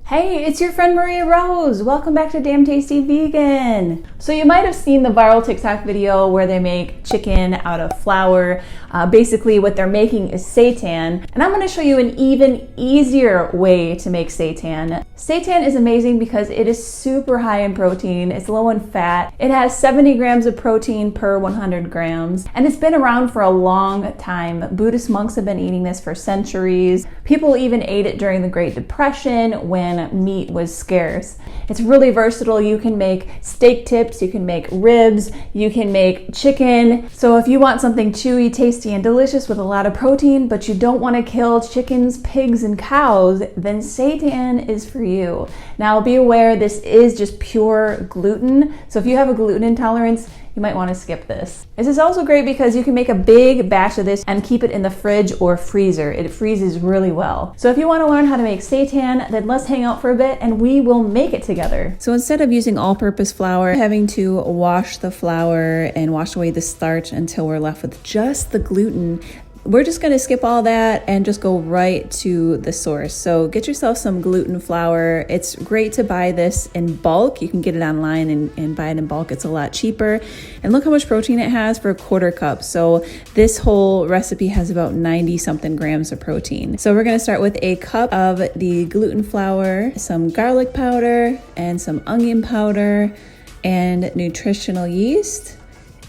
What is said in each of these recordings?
Hey, it's your friend Maria Rose. Welcome back to Damn Tasty Vegan. So you might have seen the viral TikTok video where they make chicken out of flour. Basically what they're making is seitan, and I'm going to show you an even easier way to make seitan. Seitan is amazing because it is super high in protein, it's low in fat, it has 70 grams of protein per 100 grams, and it's been around for a long time. Buddhist monks have been eating this for centuries. People even ate it during the Great Depression when meat was scarce. It's really versatile. You can make steak tips, you can make ribs, you can make chicken. So if you want something chewy, tasty, and delicious with a lot of protein, but you don't want to kill chickens, pigs, and cows, then seitan is for you. Now be aware this is just pure gluten. So if you have a gluten intolerance, you might want to skip this. This is also great because you can make a big batch of this and keep it in the fridge or freezer. It freezes really well. So if you want to learn how to make seitan, then let's hang out for a bit and we will make it together. So instead of using all-purpose flour, having to wash the flour and wash away the starch until we're left with just the gluten, we're just going to skip all that and just go right to the source. So get yourself some gluten flour. It's great to buy this in bulk. You can get it online and buy it in bulk. It's a lot cheaper. And look how much protein it has for a quarter cup. So this whole recipe has about 90 something grams of protein. So we're going to start with a cup of the gluten flour, some garlic powder, and some onion powder, and nutritional yeast,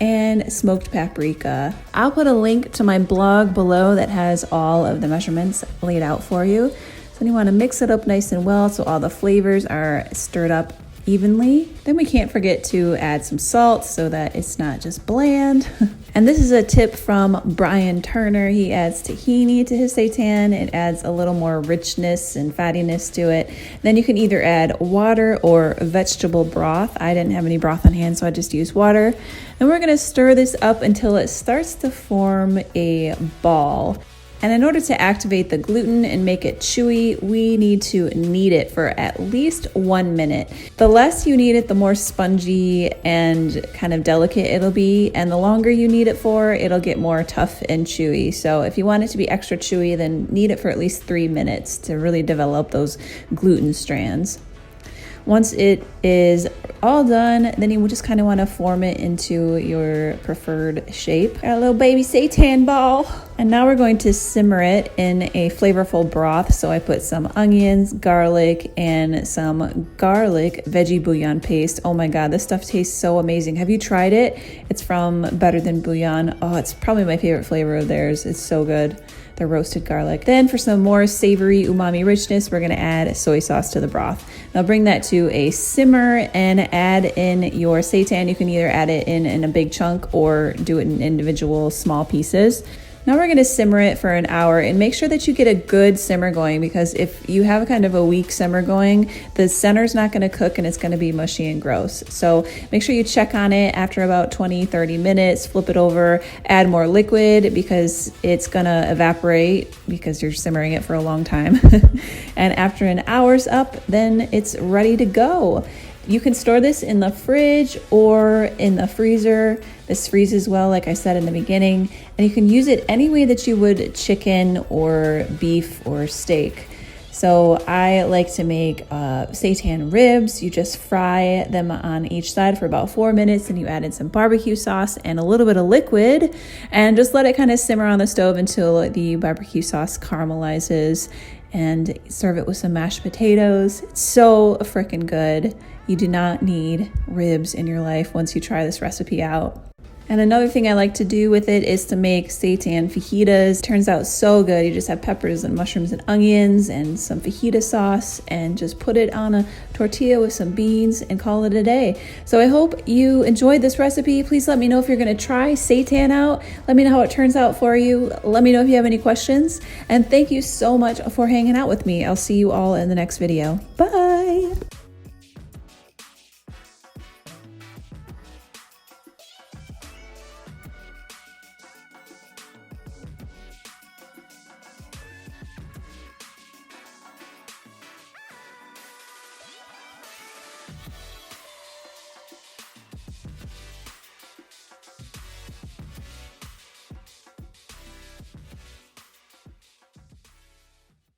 and smoked paprika. I'll put a link to my blog below that has all of the measurements laid out for you. So you want to mix it up nice and well so all the flavors are stirred up evenly. Then we can't forget to add some salt so that it's not just bland. And this is a tip from Brian Turner. He adds tahini to his seitan. It adds a little more richness and fattiness to it. Then you can either add water or vegetable broth. I didn't have any broth on hand, so I just used water. And we're gonna stir this up until it starts to form a ball. And in order to activate the gluten and make it chewy, we need to knead it for at least 1 minute. The less you knead it, the more spongy and kind of delicate it'll be. And the longer you knead it for, it'll get more tough and chewy. So if you want it to be extra chewy, then knead it for at least 3 minutes to really develop those gluten strands. Once it is all done, then you just kind of want to form it into your preferred shape. Got a little baby seitan ball. And now we're going to simmer it in a flavorful broth. So I put some onions, garlic, and some garlic veggie bouillon paste. Oh my God, this stuff tastes so amazing. Have you tried it? It's from Better Than Bouillon. Oh, it's probably my favorite flavor of theirs. It's so good. The roasted garlic. Then for some more savory umami richness, we're gonna add soy sauce to the broth. Now bring that to a simmer and add in your seitan. You can either add it in a big chunk or do it in individual small pieces. Now we're gonna simmer it for an hour and make sure that you get a good simmer going, because if you have kind of a weak simmer going, the center's not gonna cook and it's gonna be mushy and gross. So make sure you check on it after about 20-30 minutes, flip it over, add more liquid because it's gonna evaporate because you're simmering it for a long time. And after an hour's up, then it's ready to go. You can store this in the fridge or in the freezer. This freezes well, like I said in the beginning, and you can use it any way that you would chicken or beef or steak. So I like to make seitan ribs. You just fry them on each side for about 4 minutes, and you add in some barbecue sauce and a little bit of liquid, and just let it kind of simmer on the stove until the barbecue sauce caramelizes, and serve it with some mashed potatoes. It's so freaking good. You do not need ribs in your life once you try this recipe out. And another thing I like to do with it is to make Seitan Fajitas. Turns out so good. You just have peppers and mushrooms and onions and some fajita sauce and just put it on a tortilla with some beans and call it a day. So I hope you enjoyed this recipe. Please let me know if you're gonna try Seitan out. Let me know how it turns out for you. Let me know if you have any questions. And thank you so much for hanging out with me. I'll see you all in the next video. Bye.